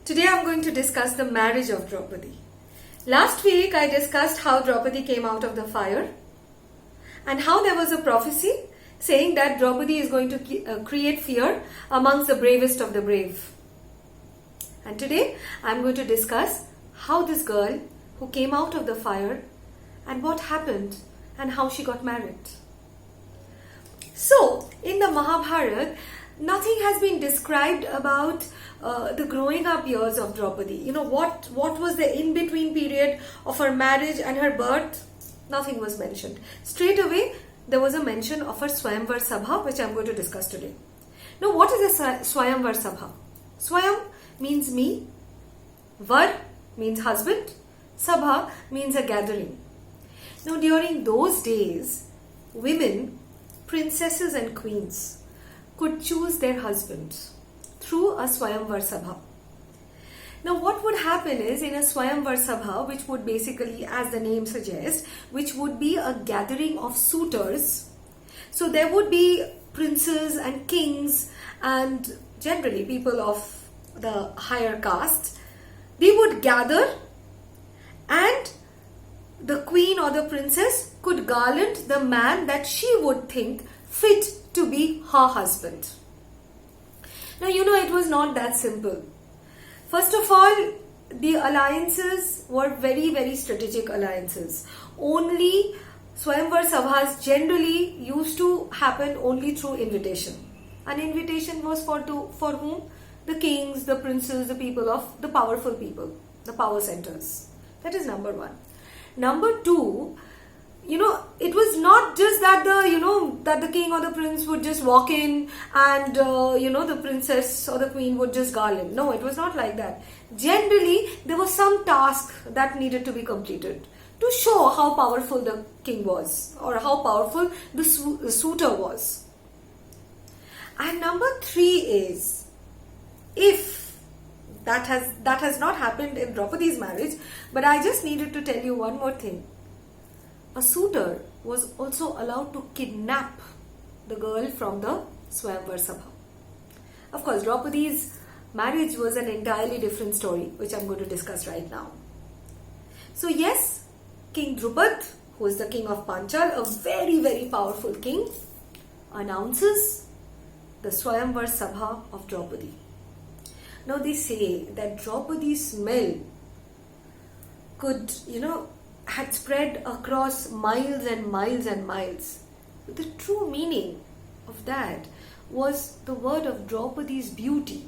Today I am going to discuss the marriage of Draupadi. Last week I discussed how Draupadi came out of the fire and how there was a prophecy saying that Draupadi is going to create fear amongst the bravest of the brave. And today I am going to discuss how this girl who came out of the fire and what happened and how she got married. So, in the Mahabharat, nothing has been described about the growing up years of Draupadi. You know, what was the in-between period of her marriage and her birth? Nothing was mentioned. Straight away, there was a mention of her Swayamvar Sabha, which I am going to discuss today. Now, what is a Swayamvar Sabha? Swayam means me, Var means husband, Sabha means a gathering. Now, during those days, women, princesses and queens could choose their husbands through a Swayamvar Sabha. Now what would happen is, in a Swayamvar Sabha, which would basically, as the name suggests, which would be a gathering of suitors. So there would be princes and kings and generally people of the higher caste. They would gather and the queen or the princess could garland the man that she would think fit to be her husband. Now, you know, it was not that simple. First of all, the alliances were very, very strategic alliances. Only Swayamvar Sabhas generally used to happen only through invitation. An invitation was for whom? The kings, the princes, the people of the powerful people, the power centers. That is number one. Number two, you know, it was not just that the king or the prince would just walk in and the princess or the queen would just garland. No, it was not like that. Generally, there was some task that needed to be completed to show how powerful the king was or how powerful the suitor was. And number three is, if that has not happened in Draupadi's marriage, but I just needed to tell you one more thing. A suitor was also allowed to kidnap the girl from the Swayamvar Sabha. Of course, Draupadi's marriage was an entirely different story, which I'm going to discuss right now. So yes, King Drupad, who is the king of Panchal, a very, very powerful king, announces the Swayamvar Sabha of Draupadi. Now they say that Draupadi's smell could, had spread across miles and miles and miles. But the true meaning of that was the word of Draupadi's beauty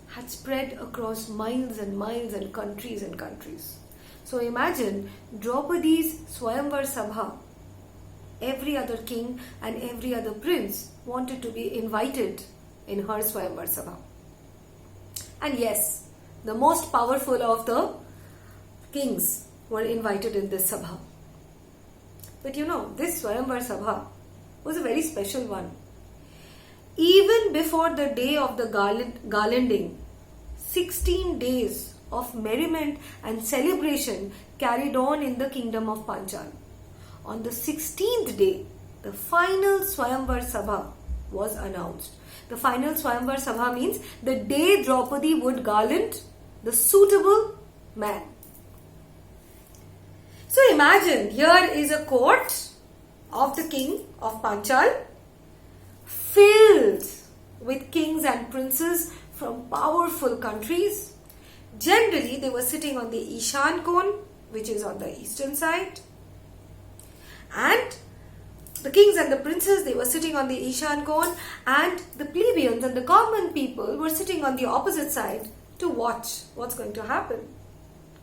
had spread across miles and miles and countries and countries. So imagine Draupadi's Swayamvar Sabha. Every other king and every other prince wanted to be invited in her Swayamvar Sabha. And yes, the most powerful of the kings were invited in this Sabha. But this Swayamvar Sabha was a very special one. Even before the day of the garlanding, 16 days of merriment and celebration carried on in the kingdom of Panchal. On the 16th day, the final Swayamvar Sabha was announced. The final Swayamvar Sabha means the day Draupadi would garland the suitable man. So imagine, here is a court of the king of Panchal filled with kings and princes from powerful countries. Generally, they were sitting on the Ishan cone, which is on the eastern side. And the kings and the princes, they were sitting on the Ishan cone, and the plebeians and the common people were sitting on the opposite side to watch what's going to happen.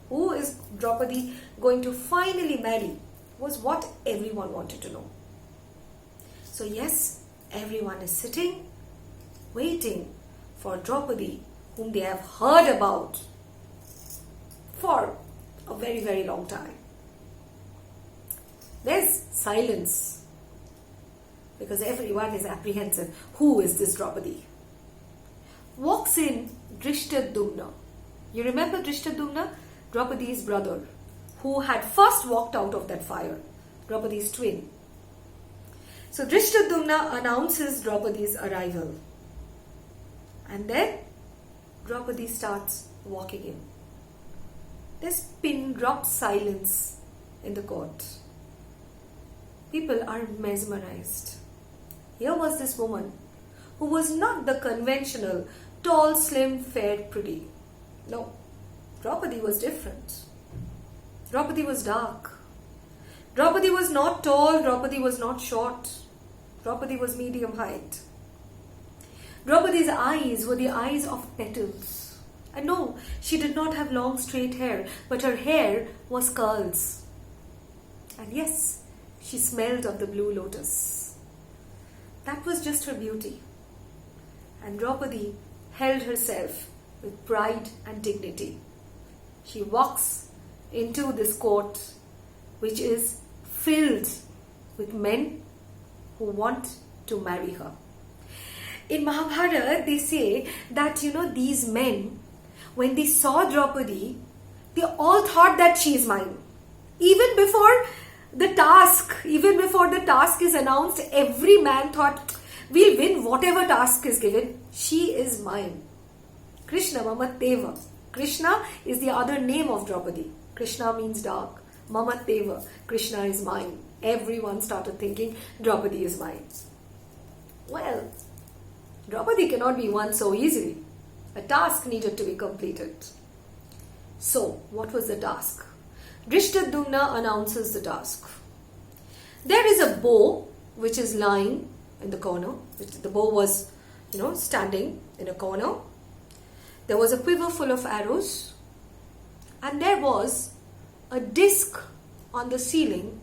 Who is Draupadi going to finally marry was what everyone wanted to know. So yes, everyone is sitting, waiting for Draupadi, whom they have heard about for a very, very long time. There's silence because everyone is apprehensive. Who is this Draupadi? Walks in Drishtadyumna. You remember Drishtadyumna? Draupadi's brother, who had first walked out of that fire, Draupadi's twin. So Drishtadyumna announces Draupadi's arrival. And then Draupadi starts walking in. There's pin drop silence in the court. People are mesmerized. Here was this woman who was not the conventional tall, slim, fair, pretty. No, Draupadi was different. Draupadi was dark. Draupadi was not tall. Draupadi was not short. Draupadi was medium height. Draupadi's eyes were the eyes of petals. And no, she did not have long straight hair, but her hair was curls. And yes, she smelled of the blue lotus. That was just her beauty. And Draupadi held herself with pride and dignity. She walks into this court which is filled with men who want to marry her. In Mahabharat, they say that, these men, when they saw Draupadi, they all thought that she is mine. Even before the task is announced, every man thought, we'll win whatever task is given. She is mine. Krishna Mamateva. Krishna is the other name of Draupadi. Krishna means dark. Mamateva. Krishna is mine. Everyone started thinking Draupadi is mine. Well, Draupadi cannot be won so easily. A task needed to be completed. So, what was the task? Drishtadyumna announces the task. There is a bow which is lying in the corner. The bow was, standing in a corner. There was a quiver full of arrows. And there was a disc on the ceiling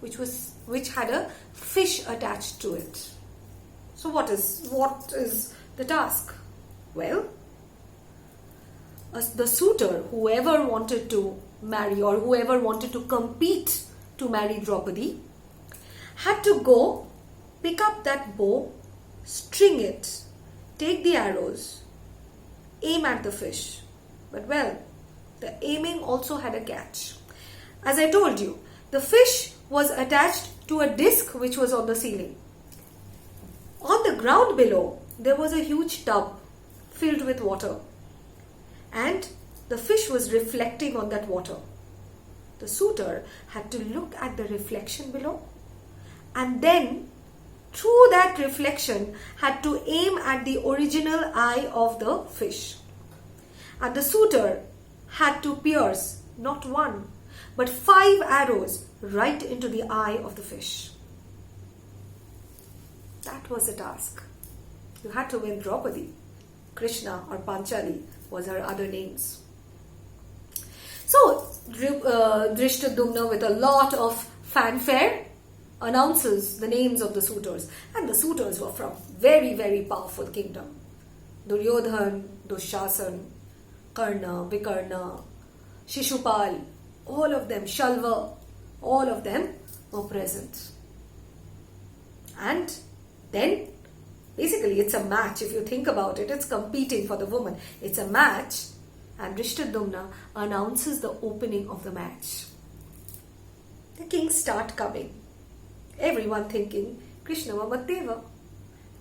which had a fish attached to it. So what is the task? Well, the suitor, whoever wanted to marry or whoever wanted to compete to marry Draupadi, had to go pick up that bow, string it, take the arrows, aim at the fish. But the aiming also had a catch. As I told you, the fish was attached to a disc which was on the ceiling. On the ground below, there was a huge tub filled with water. And the fish was reflecting on that water. The suitor had to look at the reflection below and then through that reflection had to aim at the original eye of the fish. And the suitor had to pierce not one but 5 arrows right into the eye of the fish. That was the task. You had to win Draupadi. Krishna or Panchali was her other names. So Drishtadyumna, with a lot of fanfare, announces the names of the suitors. And the suitors were from very, very powerful kingdom. Duryodhan, Dushasan, Karna, Vikarna, Shishupal, all of them, Shalva, all of them were present. And then, basically it's a match. If you think about it, it's competing for the woman. It's a match. And Drishtadyumna announces the opening of the match. The kings start coming. Everyone thinking, Krishna Mamateva.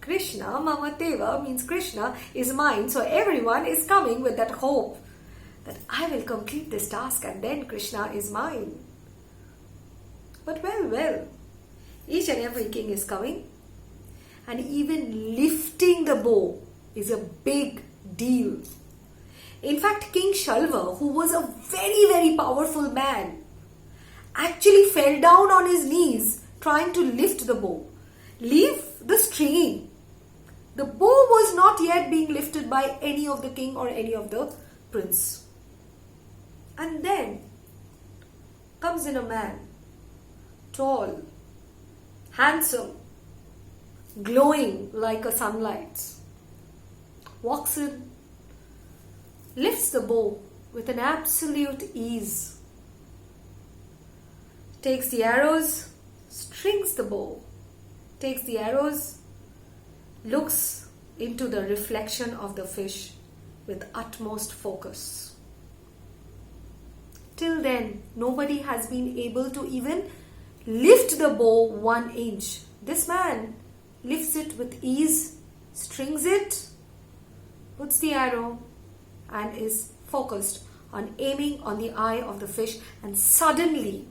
Krishna Mamateva means Krishna is mine. So everyone is coming with that hope that I will complete this task and then Krishna is mine. But well, each and every king is coming. And even lifting the bow is a big deal. In fact, King Shalva, who was a very, very powerful man, actually fell down on his knees trying to lift the bow. Leave the stringing. The bow was not yet being lifted by any of the king or any of the prince. And then comes in a man, tall, handsome, glowing like a sunlight, walks in, lifts the bow with an absolute ease, takes the arrows, strings the bow, takes the arrows, looks into the reflection of the fish with utmost focus. Till then, nobody has been able to even lift the bow 1 inch. This man lifts it with ease, strings it, puts the arrow, and is focused on aiming on the eye of the fish, and suddenly,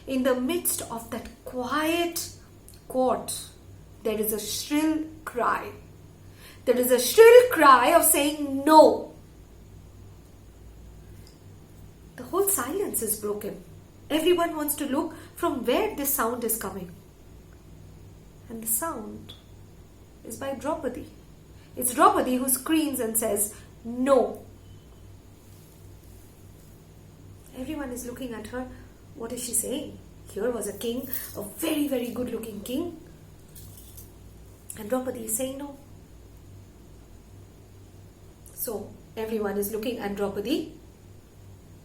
in the midst of that quiet court, there is a shrill cry. There is a shrill cry of saying no. The whole silence is broken. Everyone wants to look from where this sound is coming. And the sound is by Draupadi. It's Draupadi who screams and says, no. Everyone is looking at her. What is she saying? Here was a king, a very, very good looking king. And Draupadi is saying no. So everyone is looking at Draupadi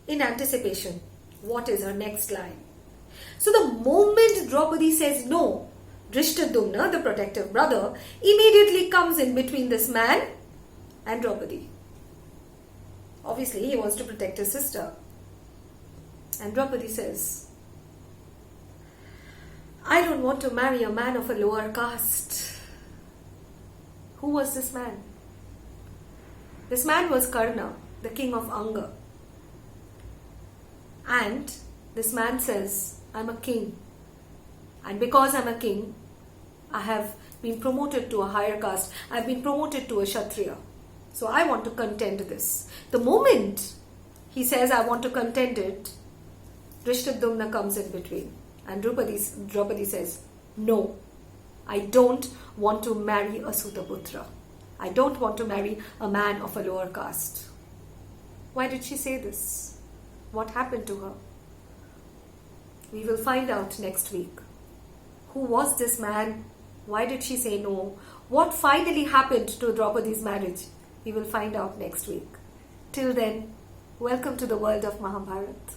in anticipation. What is her next line? So the moment Draupadi says no, Drishtadyumna, the protective brother, immediately comes in between this man and Draupadi. Obviously, he wants to protect his sister. And Draupadi says, I don't want to marry a man of a lower caste. Who was this man? This man was Karna, the king of Anga. And this man says, I'm a king. And because I'm a king, I have been promoted to a higher caste. I've been promoted to a Kshatriya. So I want to contend this. The moment he says, I want to contend it, Drishtadyumna comes in between. And Draupadi says, no, I don't want to marry a Sutaputra. I don't want to marry a man of a lower caste. Why did she say this? What happened to her? We will find out next week. Who was this man? Why did she say no? What finally happened to Draupadi's marriage? We will find out next week. Till then, welcome to the world of Mahabharat.